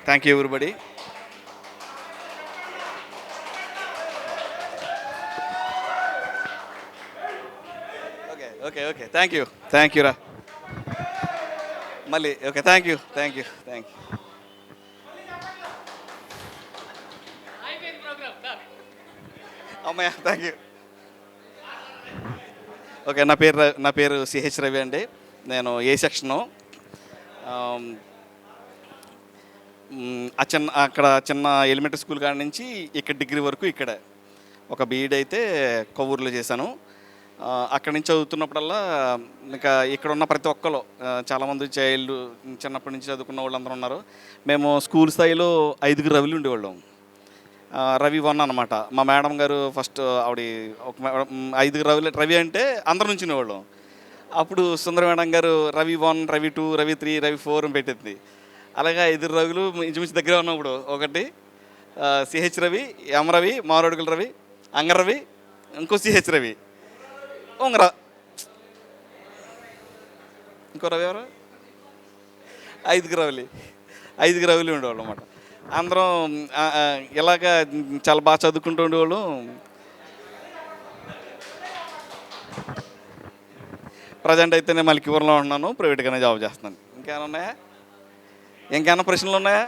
Thank you everybody. Okay okay okay thank you రా. మళ్ళీ okay thank you. అమ్మయ్య thank you. Okay నా పేరు సిహెచ్ రవి అండి. నేను ఏ సెక్షను. ఆమ్, అక్కడ చిన్న ఎలిమెంటరీ స్కూల్ కాడ నుంచి ఇక్కడ డిగ్రీ వరకు ఇక్కడే. ఒక బీఈడీ అయితే కొవ్వూరులో చేశాను. అక్కడి నుంచి చదువుతున్నప్పుడల్లా ఇంకా ఇక్కడ ఉన్న ప్రతి ఒక్కరు చాలామంది చిన్నప్పటి నుంచి చదువుకున్న వాళ్ళందరూ ఉన్నారు. మేము స్కూల్ స్థాయిలో 5 రవిలు ఉండేవాళ్ళం. రవి 1 అనమాట. మా మేడం గారు ఫస్ట్ ఆవిడ ఒక 5 రవి అంటే అందరి నుంచి ఉండేవాళ్ళం. అప్పుడు సుందర మేడం గారు రవి 1, రవి 2, రవి 3, రవి 4 అని పెట్టింది. అలాగే 5 రవిలు ఇంచుమించు దగ్గర ఉన్నప్పుడు ఒకటి సిహెచ్ రవి, ఎం రవి, మారోడుగుల రవి, అంగ రవి, ఇంకో సిహెచ్ రవి, ఉంగర ఇంకో రవి ఎవరు, 5 రవిలు ఉండేవాళ్ళు అనమాట. అందరం ఇలాగ చాలా బాగా చదువుకుంటూ ఉండేవాళ్ళు. ప్రజెంట్ అయితే నేను మలికిపురంలో ఉంటున్నాను, ప్రైవేట్గానే జాబ్ చేస్తున్నాను. ఇంకేమైనా ప్రశ్నలు ఉన్నాయా?